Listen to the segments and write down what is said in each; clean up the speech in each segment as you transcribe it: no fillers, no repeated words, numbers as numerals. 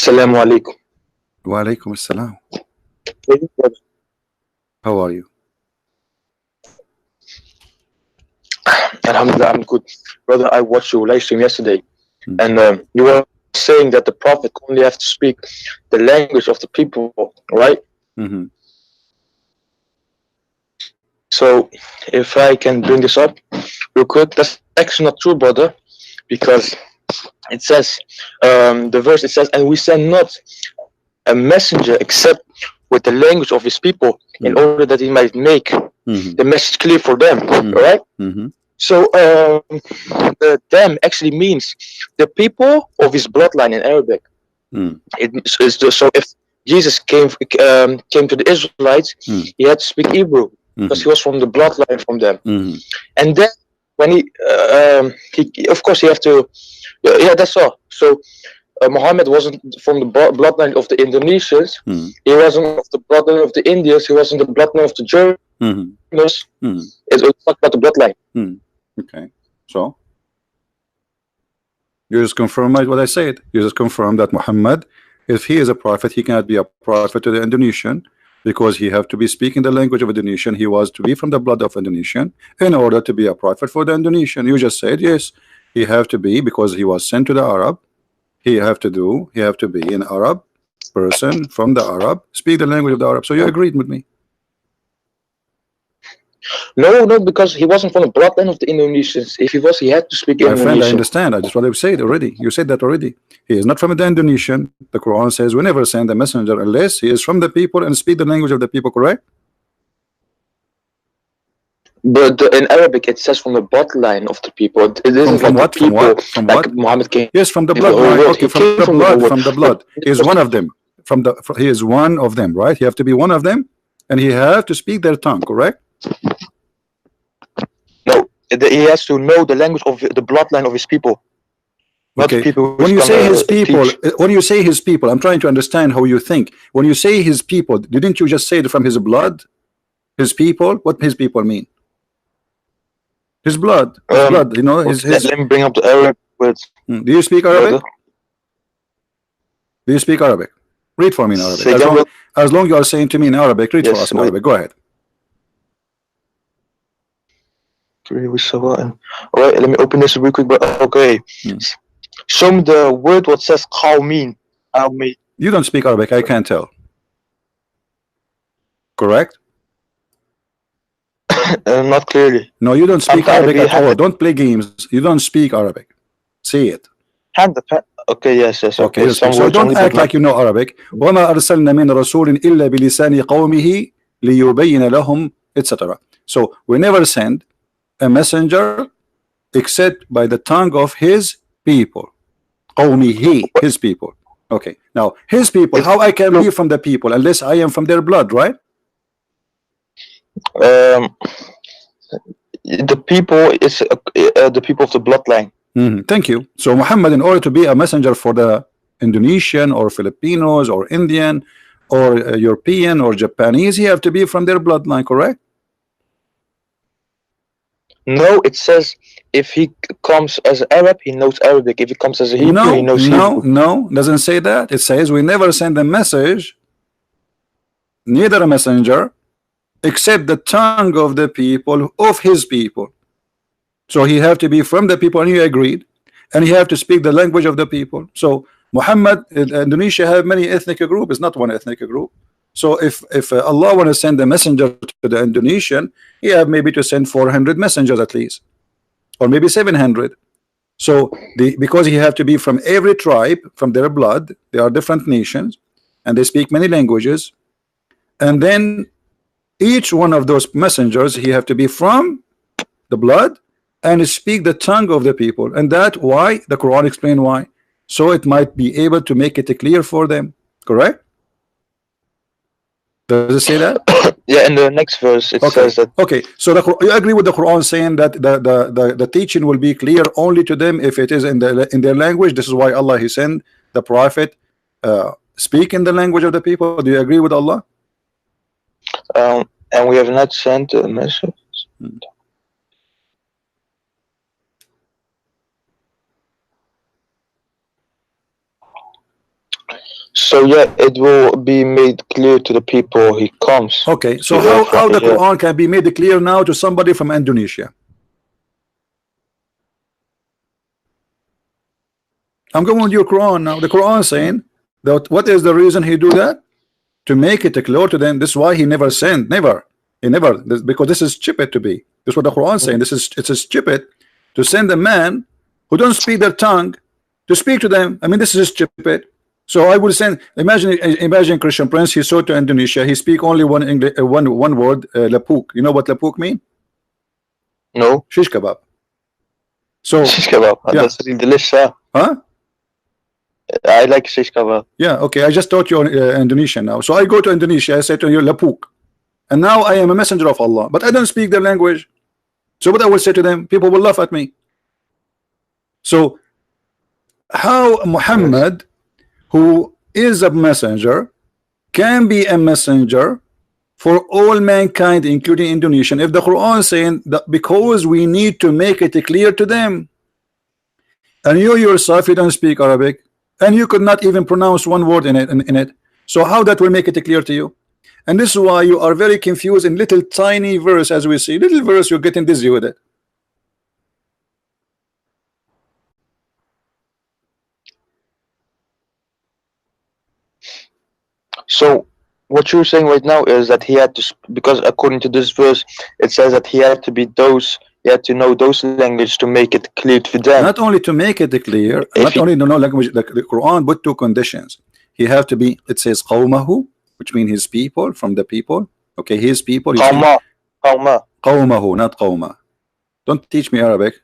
Assalamu alaikum. Wa alaikum assalam. How are you? Alhamdulillah, I'm good. Brother, I watched your live stream yesterday, and you were saying that the Prophet only have to speak the language of the people, right? Mm-hmm. So, if I can bring this up real quick, that's actually not true, brother, because it says, the verse, it says, and we send not a messenger except with the language of his people in order that he might make the message clear for them, right? So them actually means the people of his bloodline in Arabic. So if Jesus came to the Israelites, he had to speak Hebrew because he was from the bloodline from them. And then when he of course he have to, yeah, that's all. So Muhammad wasn't from the bloodline of the Indonesians. He wasn't of the bloodline of the Indians. He wasn't the bloodline of the Germans. It's talk about the bloodline. Okay, so you just confirm what I said. You just confirm that Muhammad, if he is a prophet, he cannot be a prophet to the Indonesian because he have to be speaking the language of Indonesian. He was to be from the blood of Indonesian in order to be a prophet for the Indonesian. You just said yes, he have to be because he was sent to the Arab. He have to be an Arab person from the Arab, speak the language of the Arab. So you agreed with me. No, because he wasn't from the bloodline of the Indonesians. If he was, he had to speak Indonesian. My friend, I understand. I just want to say it already. You said that already. He is not from the Indonesian. The Quran says we never send a messenger unless he is from the people and speak the language of the people, correct? But in Arabic, it says from the bloodline of the people. It isn't from like what? the people, from what? From like what? Muhammad came. Yes, from the bloodline. Okay, from the blood. From the blood. He is one of them. He is one of them, right? He have to be one of them, and he have to speak their tongue, correct? No, he has to know the language of the bloodline of his people. Okay. When you say his people, I'm trying to understand how you think. When you say his people, didn't you just say it from his blood? His people? What his people mean? His blood. His blood. You know. His. Let me bring up the Arabic words. Do you speak Arabic? Do you speak Arabic? Read for me in Arabic. As long you are saying to me in Arabic, read for us in Arabic. Go ahead. Alright, let me open this real quick. But okay, show me the word what says qawmin. You don't speak Arabic, I can't tell. Correct? Not clearly. No, you don't speak Arabic at all. Don't play games. You don't speak Arabic. Say it. Okay, yes. Okay, so don't act like you know Arabic. وَمَا أَرْسَلْنَا مِنْ رَسُولٍ إِلَّا بِلِسَانِ قَوْمِهِ لِيُبَيِّنَ لَهُمْ etc. So we never send a messenger except by the tongue of his people. قَوْمِهِ, his people. Okay, now his people, how I can be from the people unless I am from their blood, right? The people is the people of the bloodline. Thank you. So Muhammad, in order to be a messenger for the Indonesian or Filipinos or Indian or European or Japanese, he have to be from their bloodline, correct? No, it says if he comes as Arab, he knows Arabic. If he comes as a Hebrew, he knows Hebrew. No, doesn't say that. It says we never send a message, neither a messenger, except the tongue of the people of his people. So he have to be from the people, and he agreed, and he have to speak the language of the people. So Muhammad, Indonesia have many ethnic groups. It's not one ethnic group. So if Allah want to send a messenger to the Indonesian, he have maybe to send 400 messengers at least, or maybe 700. So because he have to be from every tribe, from their blood, they are different nations, and they speak many languages, and then each one of those messengers, he have to be from the blood and speak the tongue of the people, and that why the Quran explain why, so it might be able to make it clear for them, correct? Does it say that? Yeah, in the next verse it says that. Okay, so you agree with the Quran saying that the teaching will be clear only to them if it is in their language. This is why Allah he sent the prophet speak in the language of the people. Do you agree with Allah? And we have not sent a message. So yeah, it will be made clear to the people he comes. Okay, so to the how the yeah. Quran can be made clear now to somebody from Indonesia? I'm going with your Quran now. The Quran saying that what is the reason he do that? To make it clear to them. This is why he never sent, never. He never, because this is stupid to be. This is what the Quran saying. This is, it's a stupid to send a man who don't speak their tongue to speak to them. I mean, this is stupid. So I would send. Imagine Christian Prince. He saw to Indonesia. He speak only one English, one word, lapuk. You know what lapuk mean? No. Shish kebab. So Shish kebab. yeah. That's really delicious. Huh? I like shish kebab. Yeah. Okay. I just taught you Indonesian now. So I go to Indonesia. I say to you lapuk, and now I am a messenger of Allah, but I don't speak their language. So what I will say to them, people will laugh at me. So how Muhammad, who is a messenger, can be a messenger for all mankind, including Indonesian, if the Quran is saying that because we need to make it clear to them, and you yourself, you don't speak Arabic, and you could not even pronounce one word in it, so how that will make it clear to you? And this is why you are very confused in little tiny verse. As we see little verse, you're getting dizzy with it. So what you're saying right now is that he had to, because according to this verse, it says that he had to be those, he had to know those language to make it clear to them. Not only to make it clear, not only to know language, the Quran, but two conditions. He have to be, it says qawmahu, which means his people, from the people. Okay, his people. Qawma. Qawmahu, not qawma. Don't teach me Arabic.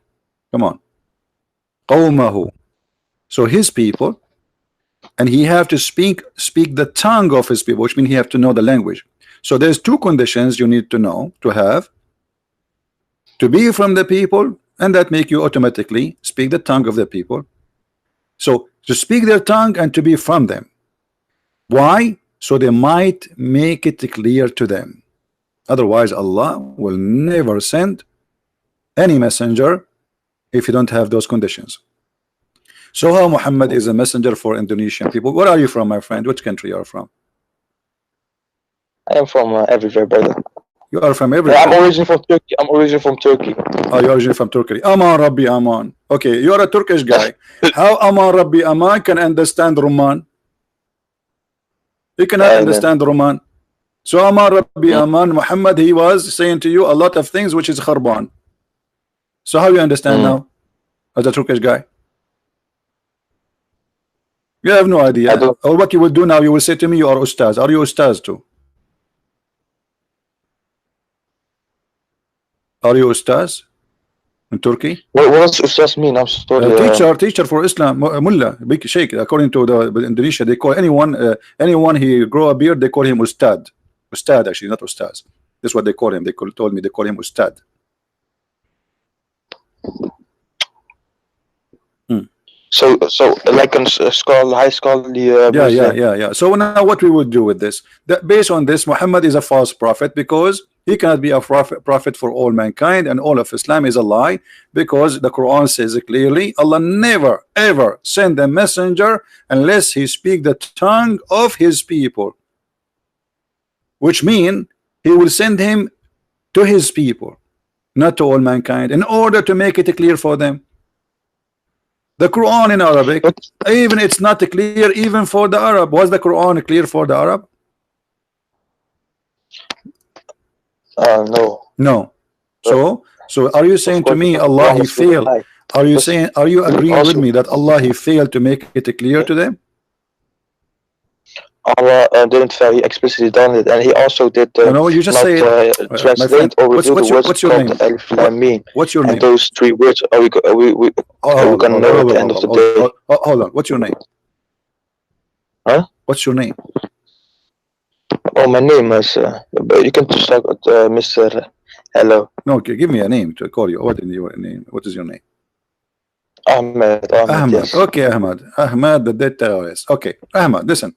Come on. Qawmahu. So his people, and he have to speak the tongue of his people, which means he have to know the language. So there's two conditions you need to know, to have, to be from the people, and that make you automatically speak the tongue of the people. So to speak their tongue and to be from them. Why? So they might make it clear to them. Otherwise Allah will never send any messenger if you don't have those conditions. So how Muhammad is a messenger for Indonesian people? Where are you from, my friend? Which country you are from? I am from everywhere, brother. You are from everywhere. I'm originally from Turkey. I'm originally from Turkey. Oh, you're originally from Turkey. Aman Rabbi Aman. Okay, you're a Turkish guy. How Aman Rabbi Aman can understand Roman? He cannot understand Roman. So Aman Rabbi Aman, Muhammad, he was saying to you a lot of things which is kharban. So how you understand now as a Turkish guy? You have no idea. Or what you will do now, you will say to me, you are ustaz. Are you ustaz too? Are you ustaz in Turkey? What does ustaz mean? I'm sorry. Teacher for Islam, mullah, big sheikh. According to the Indonesia, they call anyone he grow a beard, they call him ustad. Ustad, actually, not ustaz. That's what they call him. They told me they call him ustad. So like a high scholarly. Yeah. So now what we would do with this? Based on this, Muhammad is a false prophet because he cannot be a prophet for all mankind, and all of Islam is a lie, because the Quran says clearly Allah never ever send a messenger unless he speak the tongue of his people, which mean he will send him to his people, not to all mankind, in order to make it clear for them. The Quran in Arabic, even it's not clear even for the Arab. Was the Quran clear for the Arab? No. No. So are you saying to me Allah he failed? Are you agreeing with me that Allah he failed to make it clear to them? Allah didn't fail. He explicitly done it, and he also did. No, you just say translate or reveal the words what's your name? Alif Lam Mim. What's your name? And those three words are we gonna know at the end of the day. Hold on. What's your name? Huh? What's your name? Oh, my name is. You can just talk with Mr. Hello. No, okay, give me a name to call you. What is your name? What is your name? Ahmed. Yes. Okay, Ahmed, the dead terrorist. Okay, Ahmed, listen.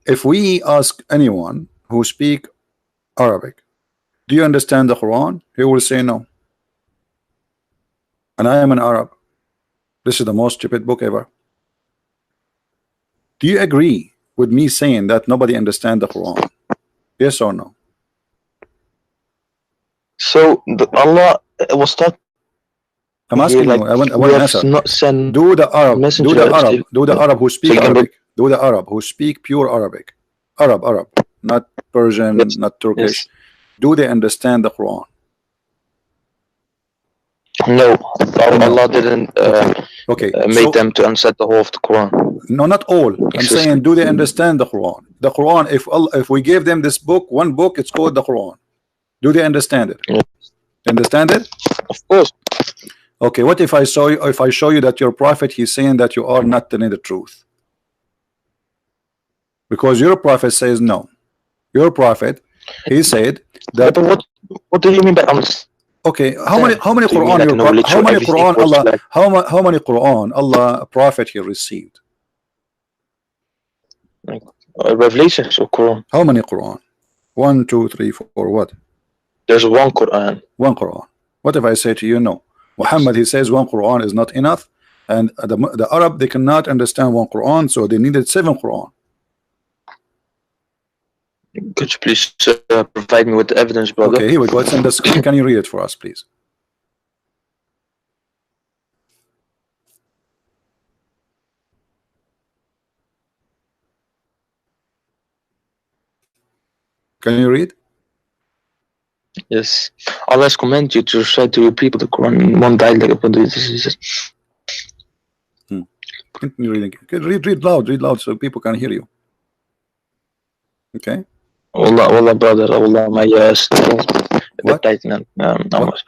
If we ask anyone who speak Arabic, do you understand the Quran? He will say no. And I am an Arab. This is the most stupid book ever. Do you agree with me saying that nobody understands the Quran? Yes or no? So Allah was talking I'm here asking you. like I want we an have answer. not sent Do the Arab, do the messenger. Arab, do the Arab who So speak you can Arabic. Do the Arab who speak pure Arabic. Arab, not Persian, yes, not Turkish. yes. Do they understand the Quran? No, No. Allah didn't Okay. make So them to understand the whole of the Quran. no, not all. I'm saying, do they understand the Quran? The Quran. If we give them this book, one book, it's called the Quran. Do they understand it? Yeah. Understand it? Of course. Okay. What if I show you that your prophet, he's saying that you are not telling the truth? Because your prophet says no. Your prophet, he said Yeah, that. but what do you mean by understand? Okay, how many Do you mean Quran like your knowledge how or many everything, Quran or it's Allah like how many Quran Allah prophet he received? revelations or Quran? How many Quran? 1, 2, 3, 4. What? There's one Quran. One Quran. What if I say to you no? Muhammad, he says one Quran is not enough, and the Arab, they cannot understand one Quran, so they needed 7 Quran. Could you please provide me with the evidence, brother? Okay, here we go. It's in the screen. Can you read it for us, please? Can you read? Yes. Allah has commanded you to recite to your people the Quran in one dialect upon the diseases. Continue reading. Read loud so people can hear you. Okay. Allah, brother, Allah, my What?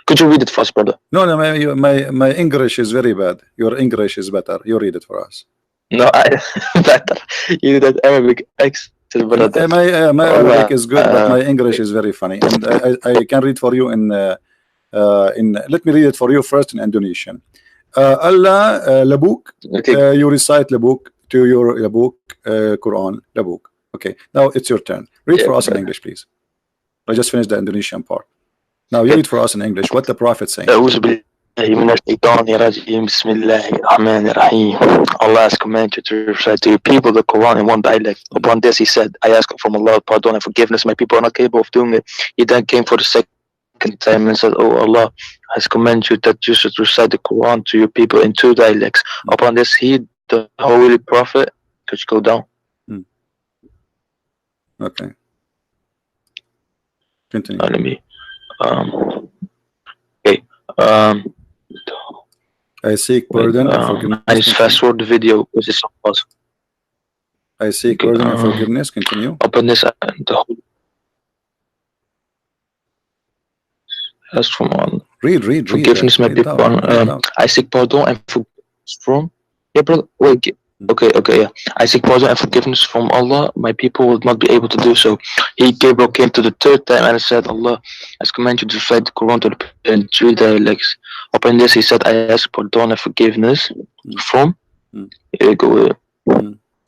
Could you read it for us, brother? No, my English is very bad. Your English is better. You read it for us. No, better. You did that Arabic accent, brother. My Arabic is good, but my English is very funny, and I can read for you in. Let me read it for you first in Indonesian. Allah labuk. Okay. You recite labuk to your labuk Quran labuk. Okay, now it's your turn. Read for us in English, please. I just finished the Indonesian part. Now you read for us in English what the Prophet saying. Allah has commanded you to recite to your people the Quran in one dialect. Upon this he said, I ask from Allah pardon and forgiveness. My people are not capable of doing it. He then came for the second time and said, Oh, Allah has commanded you that you should recite the Quran to your people in 2 dialects. Upon this he, the Holy Prophet, could you go down? Okay. Continue. Let me okay. I seek pardon and forgiveness. I just fast forward the video because it's so fast. I seek pardon and forgiveness. Continue. Upon this, the whole ask from on. Read. Forgiveness, my people. I seek pardon and forgiveness from. Yeah, brother. Wait. Okay, yeah. I seek pardon and forgiveness from Allah. My people will not be able to do so. Gabriel came to the 3rd time and said, Allah has commanded you to recite the Quran to the people in 3 dialects. Upon this, he said, I ask pardon and forgiveness from. Here you go.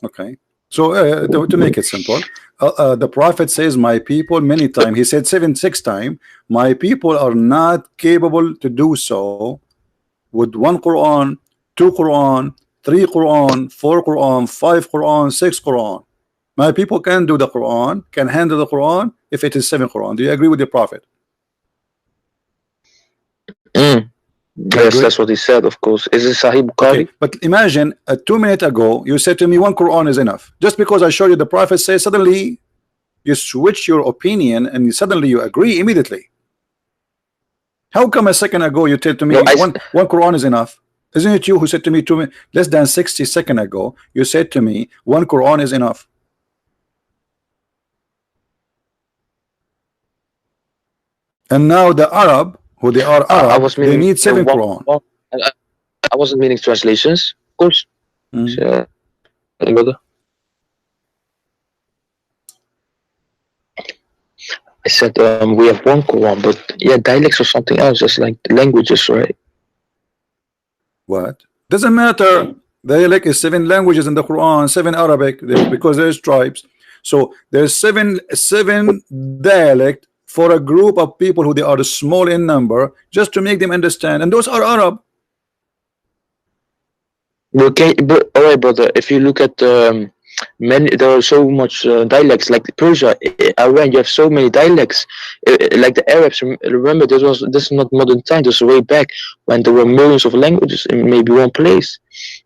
Okay. So to make it simple, the Prophet says, my people, many times. He said 6 times. My people are not capable to do so with 1 Quran, 2 Quran, 3 Quran, 4 Quran, 5 Quran, 6 Quran. My people can do the Quran, can handle the Quran if it is 7 Quran. Do you agree with the Prophet? Yes, that's what he said, of course. Is it Sahih Bukhari? Okay, but imagine 2 minutes ago you said to me 1 Quran is enough. Just because I showed you the Prophet says, suddenly you switch your opinion and suddenly you agree immediately. How come a second ago you said to me one Quran is enough? Isn't it you who said to me less than 60 seconds ago, you said to me 1 Quran is enough? And now the Arab, who they are Arab, they need 7 Quran. I wasn't meaning translations, of course. Brother. I said we have 1 Quran, but yeah, dialects or something else, just like languages, right? What? Doesn't matter. Dialect is 7 languages in the Quran, 7 Arabic, because there's tribes. So there's 7 dialect for a group of people who they are small in number, just to make them understand, and those are Arab. Okay, all right, brother. If you look at many. There are so much dialects, like Persia, Iran. You have so many dialects. Like the Arabs. Remember, this is not modern time. This is way back when there were millions of languages in maybe one place,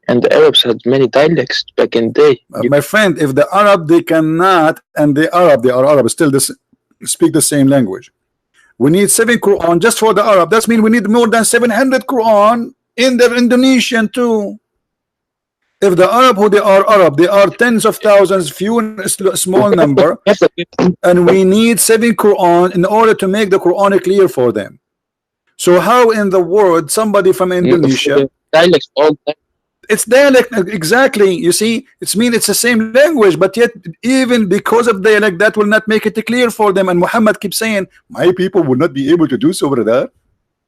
and the Arabs had many dialects back in the day. My friend, if the Arab they cannot, and they are Arab still this speak the same language. We need 7 Quran just for the Arab. That means we need more than 700 Quran in the Indonesian too. If the Arab who they are Arab, they are tens of thousands, few small number, and we need 7 Quran in order to make the Quran clear for them. So how in the world somebody from Indonesia, dialects all it's dialect exactly, you see, it's mean it's the same language, but yet even because of dialect that will not make it clear for them. And Muhammad keeps saying my people would not be able to do so, brother.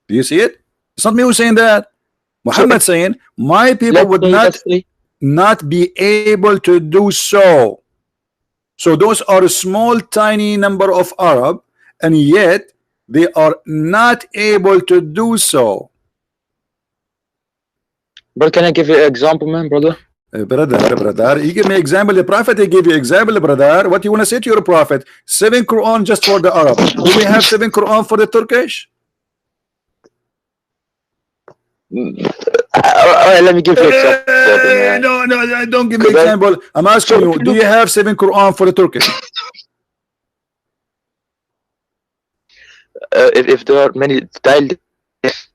Do you see it? It's not me who's saying that. Muhammad saying my people would not be able to do so. So those are a small tiny number of Arab, and yet they are not able to do so. But can I give you an example, man, brother? Brother, you give me example. The prophet he give you example, brother. What you want to say to your prophet? 7 Quran just for the Arab. Do we have 7 Quran for the Turkish? Let me give you an example. No, don't give me example. I'm asking you, do you have 7 Quran for the Turkish? If there are many dialects,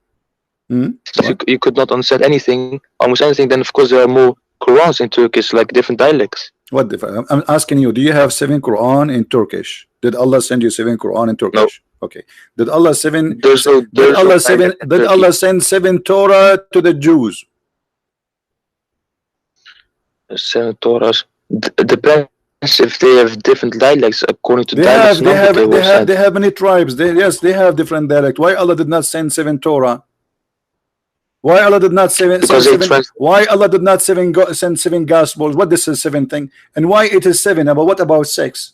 you could not understand anything, almost anything, then of course there are more Qurans in Turkish, like different dialects. What different? I'm asking you, do you have 7 Quran in Turkish? Did Allah send you 7 Quran in Turkish? No. Okay. Did Allah send did Allah send 7 Torah to the Jews? 7 Torahs depends if they have different dialects according to they have many tribes. They have different dialect. Why Allah did not send 7 Torah? Why Allah did not send 7? Why Allah did not send 7 gospels? What this is 7 thing? And why it is 7? But what about 6?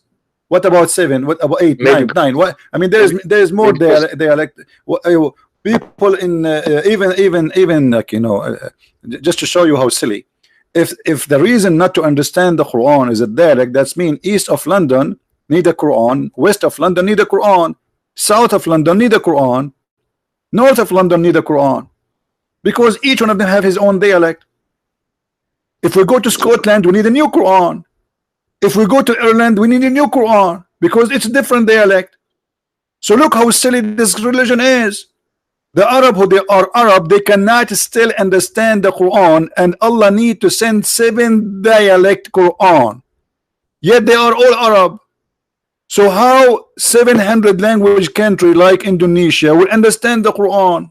What about 7? What about 8, 9? What? I mean, there is more dialect. People in even like, you know, just to show you how silly. If the reason not to understand the Quran is a dialect, that's mean east of London need a Quran, west of London need a Quran, south of London need a Quran, north of London need a Quran, because each one of them have his own dialect. If we go to Scotland, we need a new Quran. If we go to Ireland, we need a new Quran because it's a different dialect. So look how silly this religion is. The Arab who they are Arab, they cannot still understand the Quran, and Allah need to send 7 dialect Quran. Yet they are all Arab. So how 700 language country like Indonesia will understand the Quran?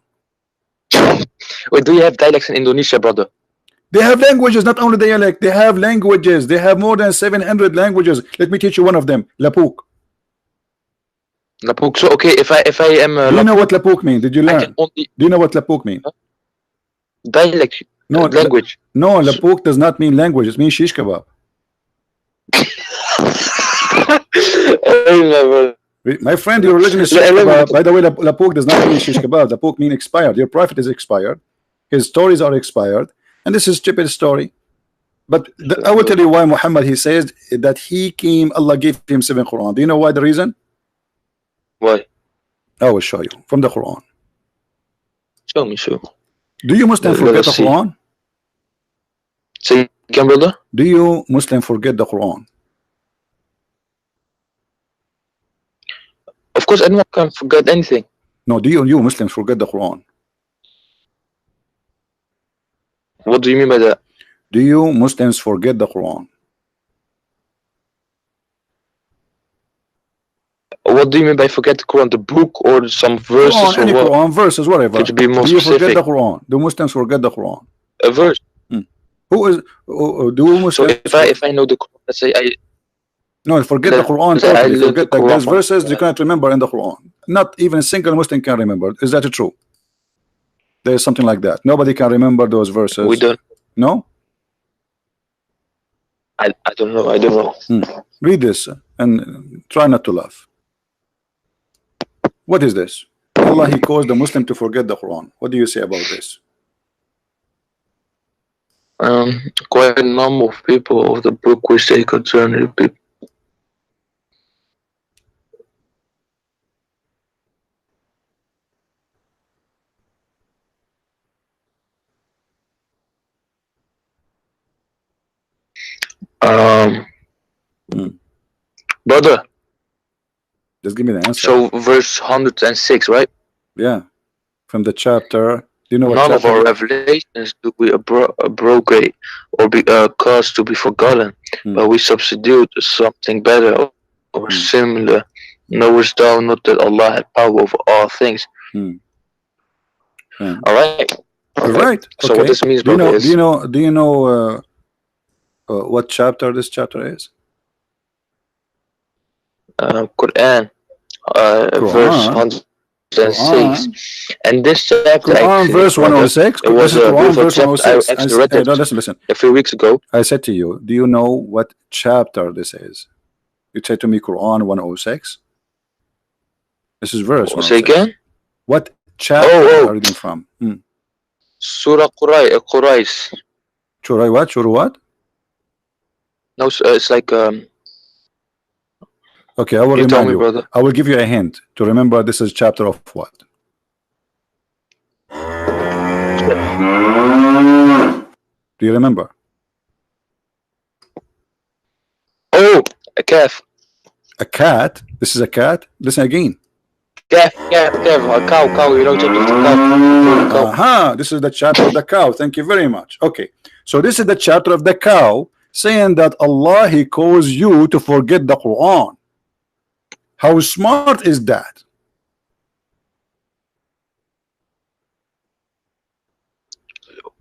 Wait, do you have dialects in Indonesia, brother? They have languages, not only dialect. They have languages. They have more than 700 languages. Let me teach you one of them. Lapuk. Lapuk. So okay, if I am do you know what Lapuk means? Did you learn? Do you know what Lapuk means? Dialect. No, language. No, Lapuk does not mean language. It means shish kebab. My friend, your religion is shish kebab. By the way, Lapuk does not mean shish kebab. Lapuk means expired. Your prophet is expired. His stories are expired, and this is stupid story. But I will tell you why Muhammad, he says that he came, Allah gave him 7 Quran. Do you know why the reason? Why? I will show you from the Quran. Show me, show. Do you Muslim forget the Quran? Say again, brother. Do you Muslim forget the Quran? Of course, anyone can forget anything. No, do you Muslims forget the Quran? What do you mean by that? Do you Muslims forget the Quran? What do you mean by forget the Quran? The book or some verses? Quran, any Quran verses, whatever. Could you be more do you specific? forget the Quran? Do Muslims forget the Quran? A verse. Who is? Do Muslims? So if I know the Quran, let's say I. No, forget the Quran. Totally. Forget the there's verses you cannot remember in the Quran. Not even a single Muslim can remember. Is that true? There is something like that. Nobody can remember those verses. We don't. No. I don't know. I don't know. Read this and try not to laugh. What is this? Allah, he caused the Muslim to forget the Quran. What do you say about this? Quite a number of people of the book which they concern the people. Um, Brother, Just give me the answer. so verse 106, right? Yeah, from the chapter. Do you know what None of chapter? our revelations do we abrogate or be cause to be forgotten, but we substitute something better or similar. Knowest thou not that Allah had power over all things? All right. Right. So Okay. what this means, Do you brother, know? is Do you know? Do you know what chapter this chapter is? Quran, verse 106. And this chapter, Quran actually, verse brother, 106. it was This is a Quran beautiful verse chapter. I 106. actually read No, it listen. a few weeks ago. I said to you, do you know what chapter this is? You said to me Quran 106. This is verse 106. Say again? What chapter are you reading from? Surah Quraysh. Surah what? Surah what? No, it's like Okay, I will you tell remind me, you. brother. I will give you a hint to remember. This is chapter of what? Do you remember? Oh, a calf. A cat? This is a cat? Listen again. Calf, a cow. You know, chapter of the cow. Aha, this is the chapter of the cow. Thank you very much. Okay, so this is the chapter of the cow, saying that Allah, He calls you to forget the Quran. How smart is that?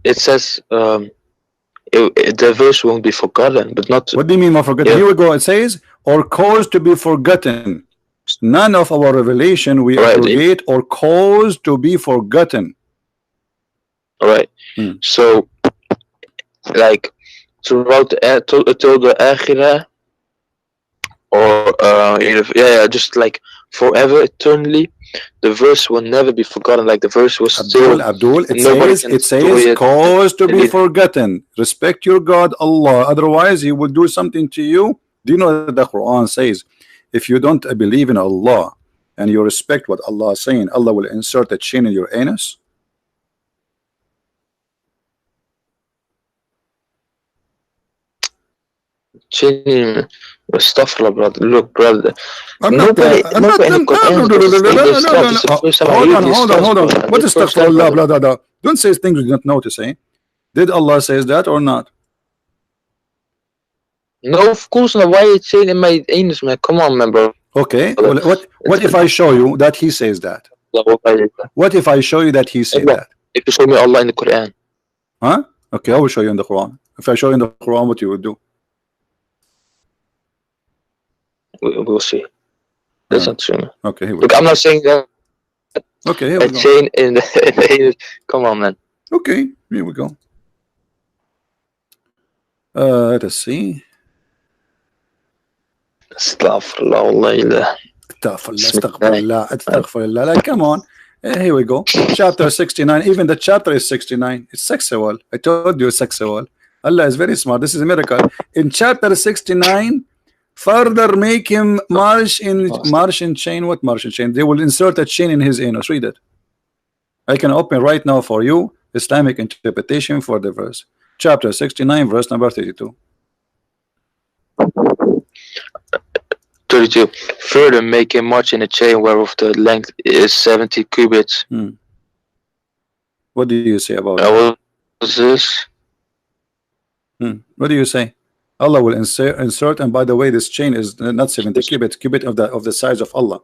It says the verse won't be forgotten, but not. What do you mean by forgotten? Yeah. Here we go. It says, or cause to be forgotten. None of our revelation we abrogate or cause to be forgotten. All right. So, like throughout till the akhirah, or just like forever, eternally, the verse will never be forgotten. Like the verse was still. Abdul, it says cause to be forgotten. Respect your God Allah, otherwise He will do something to you. Do you know that the Quran says, if you don't believe in Allah and you respect what Allah is saying, Allah will insert a chain in your anus? Chain, astaghfirullah, brother. Look, brother. I'm not Hold on. What is astaghfirullah, brother? Don't say things you don't know to say. Did Allah says that or not? No, of course not. Why are you saying in my anus, man? Come on, man, bro. Okay. Well, what if I show you that He says that? What if I show you that He says that? If you show me Allah in the Quran. Huh? Okay, I will show you in the Quran. If I show you in the Quran, what you would do? We'll see. Listen to me. Okay. Look, I'm not saying that. Okay, here we go. Chain in the anus. Come on, man. Okay, here we go. Let us see. Astaghfirullah. Astaghfirullah. Come on. Here we go. Chapter 69. Even the chapter is 69. It's sexual. I told you it's sexual. Allah is very smart. This is a miracle. In chapter 69, further make him march in chain. What march in chain? They will insert a chain in his anus. Read it. I can open right now for you Islamic interpretation for the verse. Chapter 69, verse number 32. 32. Further make him march in a chain whereof the length is 70 cubits. What do you say about that? What is this? What do you say? Allah will insert, and by the way, this chain is not 70 cubit of the size of Allah.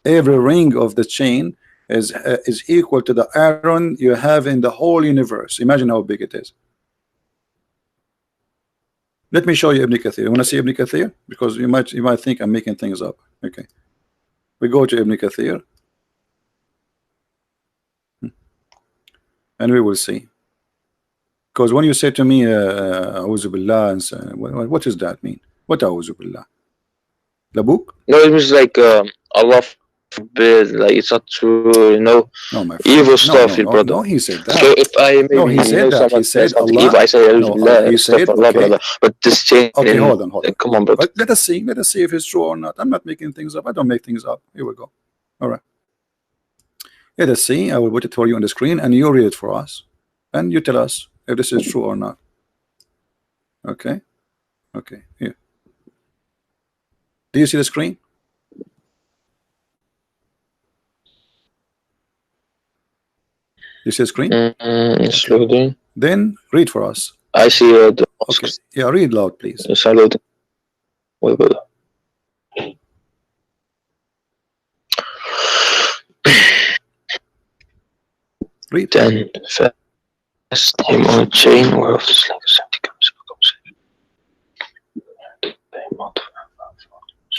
Every ring of the chain is equal to the iron you have in the whole universe. Imagine how big it is. Let me show you Ibn Kathir. You want to see Ibn Kathir? Because you might think I'm making things up. Okay, we go to Ibn Kathir, and we will see. Because when you say to me, "A'udhu billah," and so, what does that mean? What A'udhu billah? The book? No, it was like Allah forbid, like it's not true, No, my friend. evil No, stuff, your brother. no. He said that. So if I maybe No, he said that. He someone said says something Allah. evil, I say No, he stuff said Allah, okay. brother. But this chain, Okay, hold on. come on, brother. But let us see. Let us see if it's true or not. I'm not making things up. I don't make things up. Here we go. All right. Let us see. I will put it for you on the screen, and you read it for us, and you tell us if this is true or not. Okay. Okay. Here. Do you see the screen? You see the screen? It's loading. Then read for us. I see the Okay. Yeah, read loud, please. It's loading. Wait, brother. Read. Then fast him on a chain where of the sling is empty comes.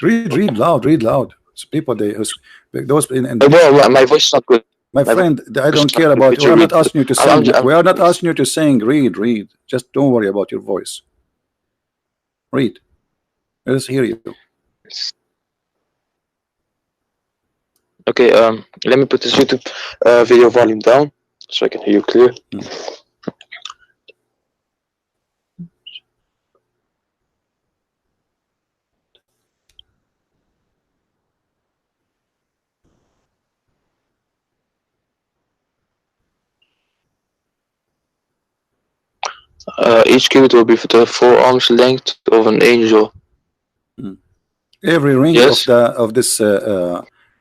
Read loud. So people, those in Well, my voice is not good. my friend, I don't care about. We are not asking you to sing. We are not asking you to sing. Read. Just don't worry about your voice. Read. Let us hear you. Okay. Let me put this YouTube video volume down so I can hear you clear. Each cubit will be for the 4 arms length of an angel. Every ring of this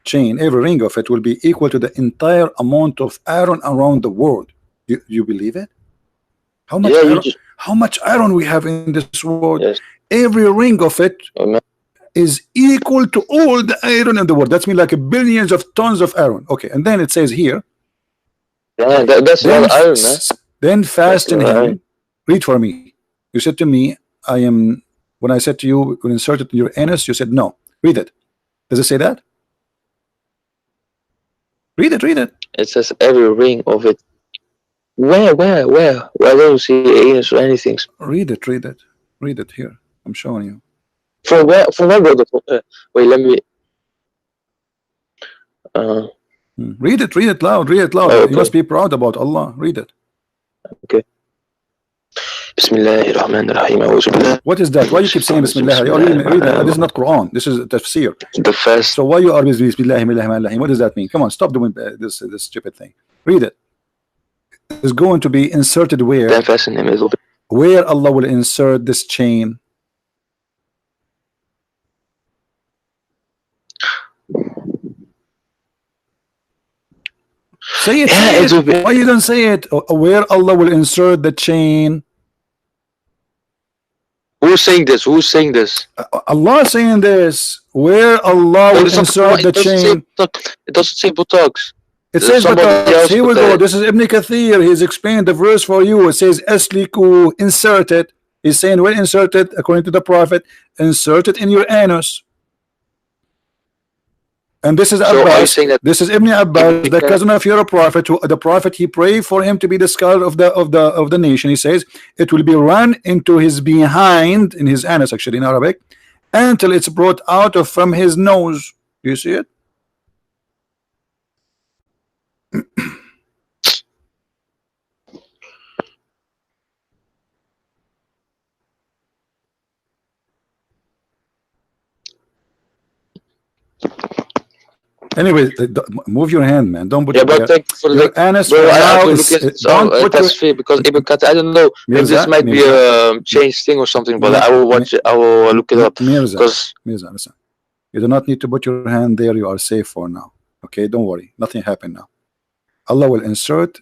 chain, every ring of it will be equal to the entire amount of iron around the world. You believe it? How much iron? How much iron we have in this world? Yes. Every ring of it is equal to all the iron in the world. That's mean like billions of tons of iron. Okay, and then it says here. Yeah, that's not iron, man. Then fasten him. Read for me. You said to me, I am. When I said to you, we'll insert it in your anus, you said no. Read it. Does it say that? Read it. It says every ring of it. Where? I don't see anus or anything. Read it here. I'm showing you. From where, brother? Wait, let me. Read it loud. Okay. You must be proud about Allah. Read it. Okay. Bismillahirrahmanirrahim. What is that? Why you keep saying Bismillah? Read that. This is not Quran. This is tafsir. The first. So why you are with Bismillahirrahmanirrahim? What does that mean? Come on, stop doing this stupid thing. Read it. It's going to be inserted where? Then fasten him. Where Allah will insert this chain. Say it. Why you don't say it? Where Allah will insert the chain. Who's saying this? Allah is saying this. Where Allah will insert the chain. It doesn't say buttocks. It says buttocks. Here we go. This is Ibn Kathir. He's explained the verse for you. It says asliku, insert it. He's saying well, insert it according to the Prophet. Insert it in your anus. And this is Abbas. This is Ibn Abbas, the cousin of your prophet. The prophet, he prayed for him to be the scholar of the nation. He says it will be run into his behind, in his anus, actually in Arabic, until it's brought out of from his nose. Do you see it? Anyway, move your hand, man. Don't put but thank you for your anus. Bro, that's fair because Ibn Kathir, I don't know. Mirza, this might be a change thing or something, but I will watch it. I will look it up. Mirza, listen. You do not need to put your hand there. You are safe for now. Okay, don't worry. Nothing happened now. Allah will insert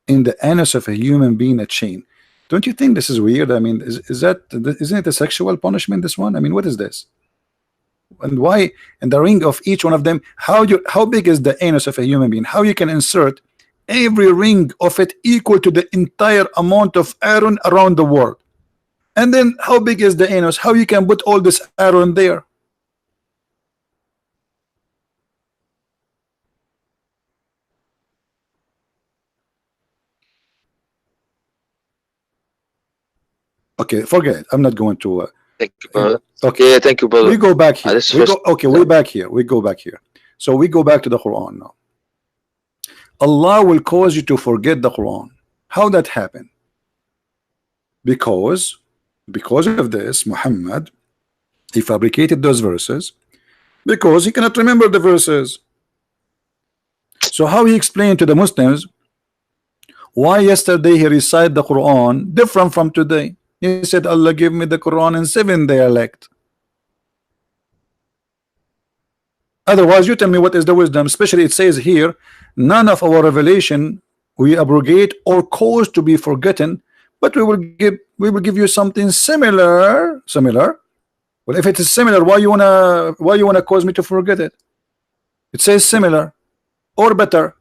in the anus of a human being a chain. Don't you think this is weird? I mean, isn't it a sexual punishment? This one. I mean, what is this? And why in the ring of each one of them, how big is the anus of a human being? How you can insert every ring of it equal to the entire amount of iron around the world? And then how big is the anus? How you can put all this iron there? Okay, forget it. I'm not going to thank you, brother. Okay, thank you, brother. We go back here. We go back here. So we go back to the Quran now. Allah will cause you to forget the Quran. How that happen? Because of this, Muhammad, he fabricated those verses because he cannot remember the verses. So how he explained to the Muslims why yesterday he recited the Quran different from today? He said, Allah give me the Quran in 7 dialect. Otherwise, you tell me what is the wisdom. Especially it says here, none of our revelation we abrogate or cause to be forgotten, but we will give you something similar. Well, if it is similar, why you wanna cause me to forget it? It says similar or better.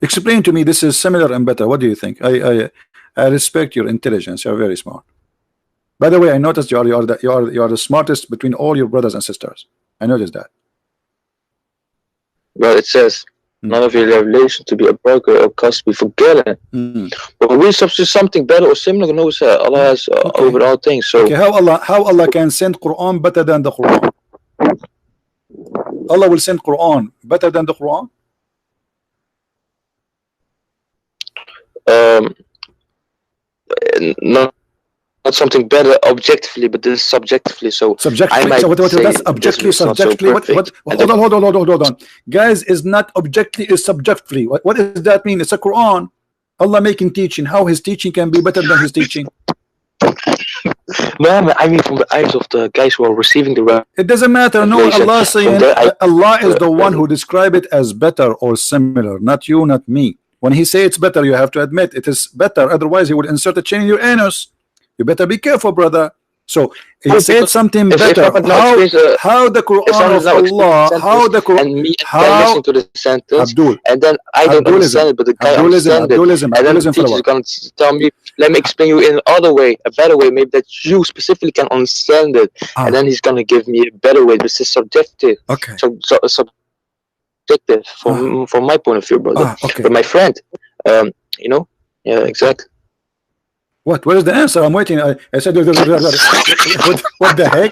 Explain to me this is similar and better. What do you think? I respect your intelligence. You're very smart. By the way, I noticed you are the smartest between all your brothers and sisters. I noticed that. Well, it says none of your revelation to be a broker or cause to be forgotten. But when we substitute something better or similar, knows Allah has over all things. So okay, how Allah can send Quran better than the Quran? Allah will send Quran better than the Quran? Not something better objectively, but this is subjectively. So subjectively. So what that's objectively, subjectively. Hold on. Guys, is not objectively, is subjectively. What does that mean? It's a Quran. Allah making teaching. How his teaching can be better than his teaching? No, I mean from the eyes of the guys who are receiving the it doesn't matter. No, Allah saying Allah is the one who describe it as better or similar, not you, not me. When he say it's better, you have to admit it is better. Otherwise, he would insert a chain in your anus. You better be careful, brother. So he said something better. How the Quran of Allah? How the Quran? And me listen to the sentence, Abdul, and then I don't understand it, but the guy understands it. And then the teacher is going to tell me, let me explain you in another way, a better way, maybe that you specifically can understand it. And then he's going to give me a better way. This is subjective. Okay. So subjective from my point of view, brother. Okay. But my friend, you know, yeah, exactly. What is the answer? I'm waiting. I said, what the heck?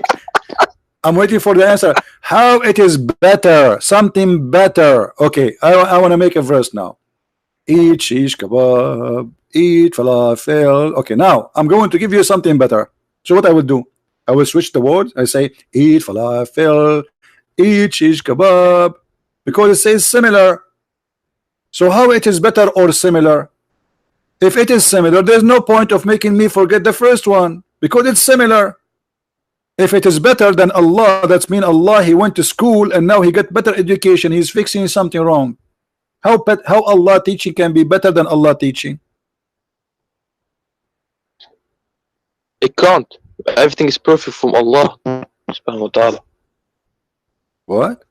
I'm waiting for the answer. How it is better? Something better. Okay, I want to make a verse now. Eat shish kebab, eat falafel. Okay, now I'm going to give you something better. So what I will do? I will switch the words. I say eat falafel, eat shish kebab, because it says similar. So how it is better or similar? If it is similar, there's no point of making me forget the first one because it's similar. If it is better than Allah, that's mean Allah, he went to school and now he got better education. He's fixing something wrong. How Allah teaching can be better than Allah teaching? It can't. Everything is perfect from Allah subhanahu wa ta'ala. What?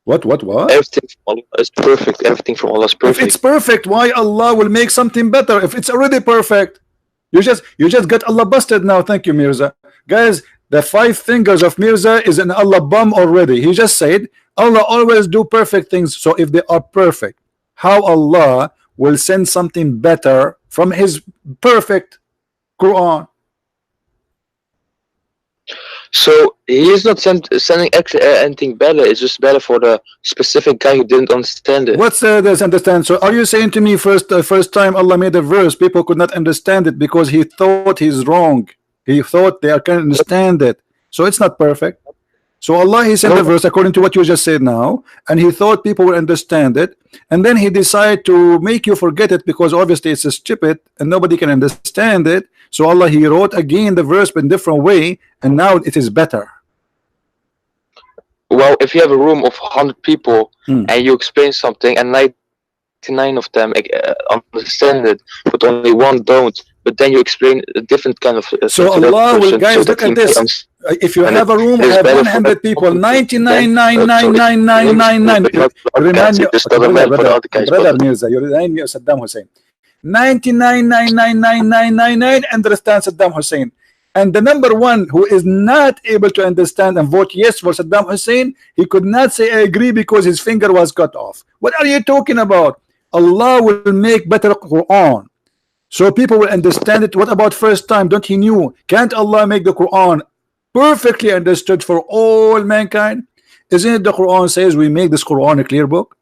Everything from Allah is perfect. Everything from Allah is perfect. If it's perfect, why Allah will make something better? If it's already perfect, you just got Allah busted now. Thank you, Mirza. Guys, the 5 fingers of Mirza is an Allah bum already. He just said Allah always do perfect things. So if they are perfect, how Allah will send something better from his perfect Quran? So he is not sending actually anything better. It's just better for the specific guy who didn't understand it. What's this understand? So are you saying to me first time Allah made a verse, people could not understand it because he thought he's wrong. He thought they can understand it. So it's not perfect. So Allah, he sent the verse according to what you just said now, and he thought people will understand it, and then he decided to make you forget it because obviously it's stupid and nobody can understand it. So Allah, he wrote again the verse in a different way, and now it is better. Well, if you have a room of 100 people and you explain something and 99 of them understand it, but only one don't, but then you explain a different kind of so Allah will, guys, look at this. If you have a room have 100 people, 99,999,999. Remind me, brother Mirza, you remind me of Saddam Hussein. 99,999,999 understand Saddam Hussein, and the number one who is not able to understand and vote yes for Saddam Hussein, he could not say I agree because his finger was cut off. What are you talking about? Allah will make better Quran so people will understand it. What about first time? Don't he knew? Can't Allah make the Quran perfectly understood for all mankind? Isn't it the Quran says we make this Quran a clear book?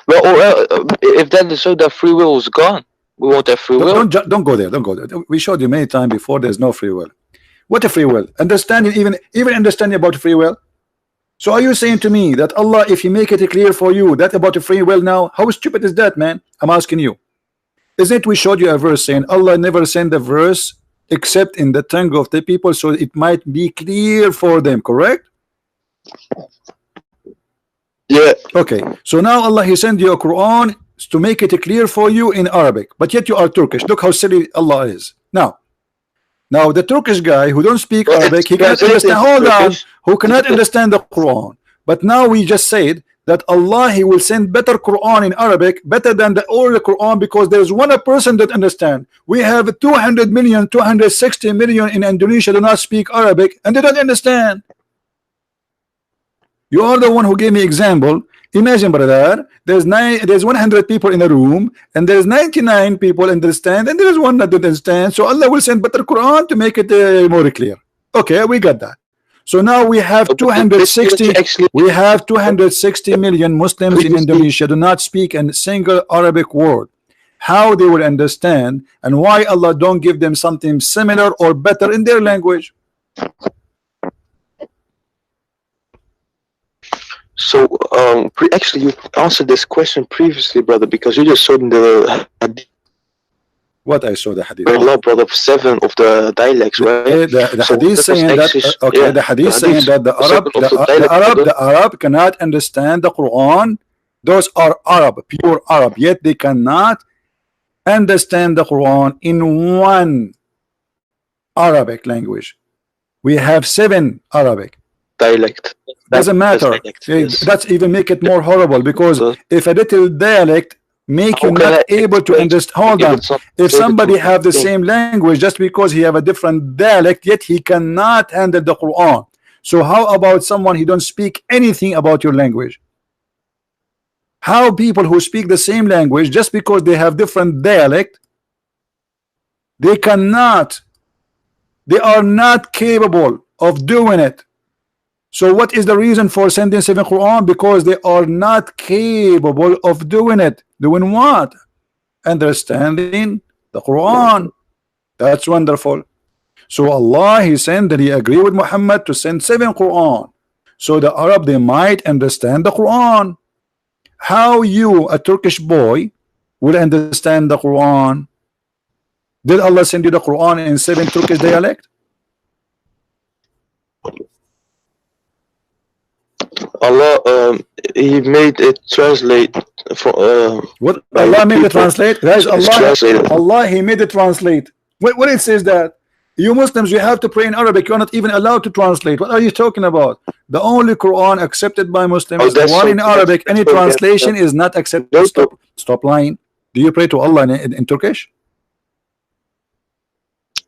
Well, if that is so, that free will is gone. We won't have free will. Don't go there. Don't go there. We showed you many times before. There's no free will. What a free will? Understanding, even understanding about free will. So are you saying to me that Allah, if He make it clear for you that about the free will now, how stupid is that, man? I'm asking you. Isn't it we showed you a verse saying Allah never sent a verse except in the tongue of the people so it might be clear for them, correct? Yeah. Okay. So now Allah He sent you a Quran to make it clear for you in Arabic, but yet you are Turkish. Look how silly Allah is. Now the Turkish guy who don't speak Arabic, he cannot understand. Hold on, who cannot understand the Quran. But now we just said that Allah He will send better Quran in Arabic, better than the old Quran, because there is one person that understand. We have 200 million, 260 million in Indonesia do not speak Arabic, and they don't understand. You are the one who gave me example. Imagine, brother, there's 100 people in a room, and there's 99 people understand, and there is one that doesn't understand. So Allah will send better Quran to make it more clear. Okay, we got that. So now we have 260. We have 260 million Muslims in Indonesia do not speak a single Arabic word. How they will understand, and why Allah don't give them something similar or better in their language? So, actually, you answered this question previously, brother, because you just showed in the hadith. What I saw the hadith. Allah brought up 7 of the dialects, right? The hadith saying that. Okay, yeah, the hadith saying that the Arab cannot understand the Quran. Those are Arab, pure Arab. Yet they cannot understand the Quran in one Arabic language. We have 7 Arabic. Dialect. Doesn't matter. That's even make it more horrible, because if a little dialect make you not able to understand. Hold on. If somebody have the same language, just because he have a different dialect, yet he cannot handle the Quran. So how about someone he don't speak anything about your language? How people who speak the same language, just because they have different dialect, they are not capable of doing it. So what is the reason for sending 7 Quran? Because they are not capable of doing it. Doing what? Understanding the Quran. That's wonderful. So Allah He sent that He agreed with Muhammad to send 7 Quran. So the Arab, they might understand the Quran. How you, a Turkish boy, will understand the Quran? Did Allah send you the Quran in 7 Turkish dialect? Allah, He made it translate for what Allah made it translate? Guys, Allah He made it translate. When it says that you Muslims, you have to pray in Arabic, you're not even allowed to translate. What are you talking about? The only Quran accepted by Muslims is the one in Arabic. Any translation is not accepted. Stop lying. Do you pray to Allah in Turkish?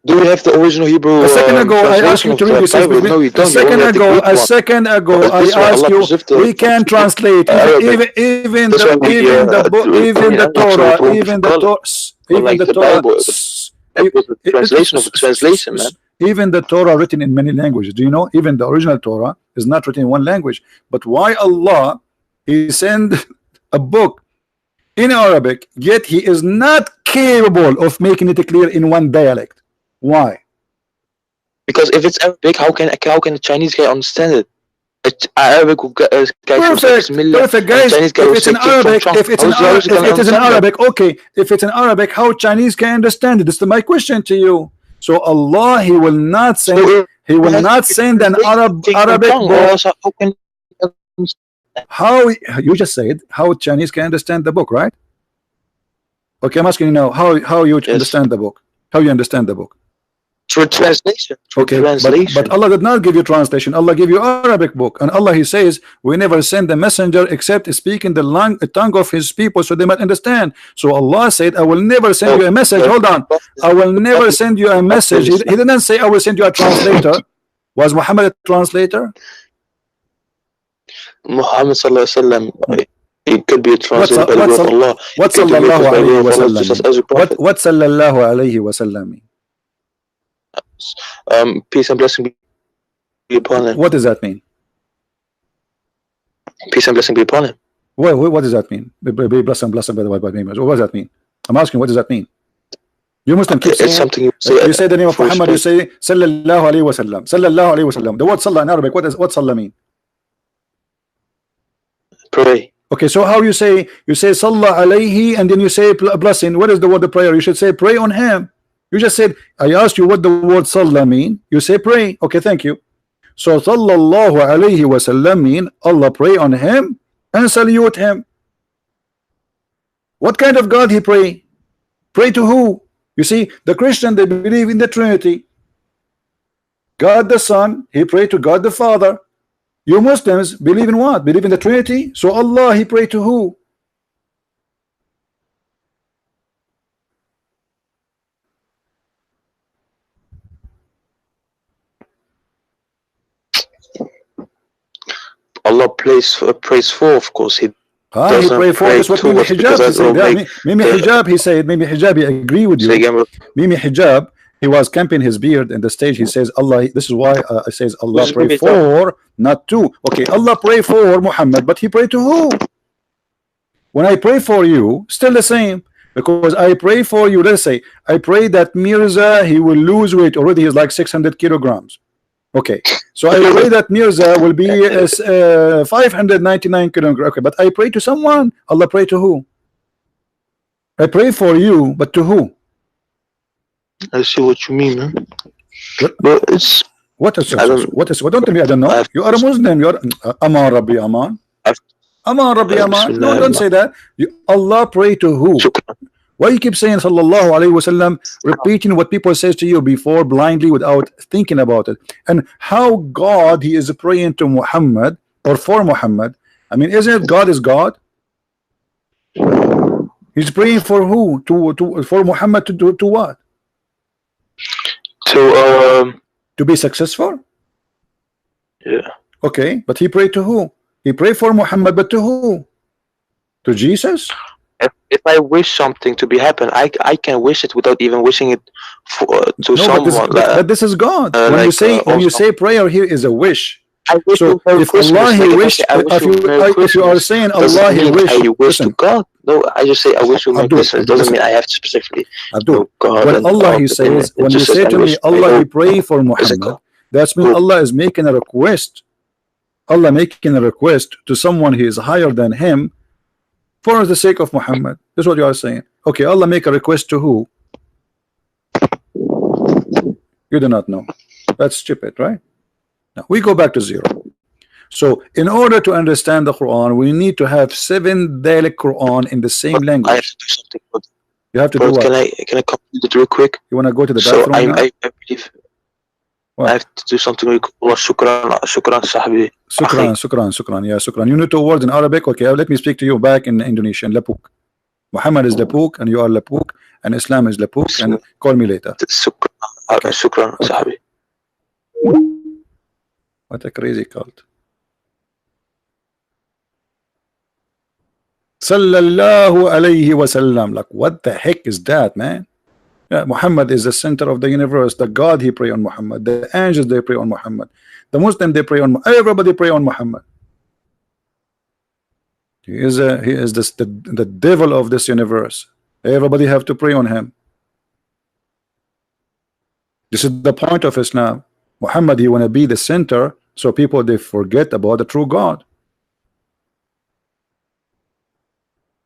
Do we have the original Hebrew? A second ago, I asked you to read this. No, you don't. A second ago, I asked you. We can translate even the Torah, even the Torah. Translation of the translation, man. Even the Torah written in many languages. Do you know? Even the original Torah is not written in one language. But why Allah He send a book in Arabic, yet He is not capable of making it clear in one dialect? Why? Because if it's Arabic, how can a Chinese guy understand it? Arabic guy. Perfect, guys. If it's in Arabic, okay. If it's in Arabic, how Chinese can understand it? This is my question to you. So Allah, He will not send. He will not send an Arabic book. How you just said how Chinese can understand the book, right? Okay, I'm asking you now. How you understand the book? How you understand the book? Through translation. Okay, but Allah did not give you translation. Allah gave you Arabic book, and Allah He says we never send a messenger except speaking the tongue of His people so they might understand. So Allah said, I will never send you a message. Hold on, I will never send you a message. He didn't say I will send you a translator. Was Muhammad a translator? Muhammad sallallahu alaihi wasallam. It could be a translator. What sallallahu alayhi wa sallam? What sallallahu alayhi wa sallam? Peace and blessing. be upon him. What does that mean? Peace and blessing be upon him. What does that mean? Be blessed and blessed by the name. What does that mean? I'm asking, what does that mean? You Muslim keep saying, it's something you say the name of Muhammad, you say sallallahu alaihi wasallam, sallallahu alaihi wasallam. The word sallah in Arabic, what sallah mean? Pray. Okay, so how you say sallah alayhi and then you say blessing? What is the word of prayer? You should say pray on him. You just said, I asked you what the word sallah mean. You say pray. Okay, thank you. So sallallahu alayhi wasallam mean Allah pray on him and salute him. What kind of God he pray? Pray to who? You see, the Christian, they believe in the Trinity. God the Son, he pray to God the Father. You Muslims believe in what? Believe in the Trinity. So Allah, he pray to who? Allah prays for, of course. He he pray for us. What Mimi Hijab he said. Mimi Hijab he said. Mimi Hijab, he agree with you. Mimi Hijab, he was camping his beard in the stage. He says Allah. This is why I says Allah pray for, not to. Okay, Allah pray for Muhammad, but he pray to who? When I pray for you, still the same. Because I pray for you. Let's say I pray that Mirza, he will lose weight. Already he's like 600 kilograms. Okay, so I pray that Mirza will be 599 kilograms. Okay, but I pray to someone. Allah pray to who? I pray for you, but to who? I see what you mean, man. But it's what is what? Don't tell me I don't know. You are a Muslim. You are Aman Rabbi Aman. Aman Rabbi Aman. No, don't say that. Allah pray to who? Why you keep saying sallallahu alaihi wasallam, repeating what people says to you before blindly without thinking about it? And how God he is praying to Muhammad or for Muhammad? I mean, isn't it God is God? He's praying for who? For Muhammad to what? To be successful? Yeah. Okay, but he prayed to who? He prayed for Muhammad, but to who? To Jesus? If I wish something to be happen, I can wish it without even wishing it to someone. But this is God. When you say prayer here is a wish. So if Allah he wish, if you are saying Allah he wish, I wish to God. No, I just say I wish to Merry Christmas. It doesn't mean I have to specifically. God when Allah he says, when you say to me Allah he pray for Muhammad, that's mean Allah is making a request. Allah making a request to someone he is higher than him for the sake of Muhammad. That's what you are saying. Okay, Allah make a request to who? You do not know. That's stupid, right? Now we go back to zero. So in order to understand the Quran, we need to have 7 dialect Quran in the same language. I have to do something. You have to do what? Can I complete it real quick? You want to go to the bathroom? So I believe what? I have to do something real quick. Shukran, sahbi. Shukran. Yeah, shukran. You know 2 words in Arabic. Okay, let me speak to you back in Indonesian. Lapuk. Muhammad is Lapuk, and you are Lapuk, and Islam is Lapuk, and call me later. Shukran, sahbi. What a crazy cult. Sallallahu alayhi wasallam. Like, what the heck is that, man? Yeah, Muhammad is the center of the universe. The God he pray on Muhammad. The angels they pray on Muhammad. The Muslim they pray on. Everybody pray on Muhammad. He is the devil of this universe. Everybody have to pray on him. This is the point of Islam. Muhammad he want to be the center, so people they forget about the true God.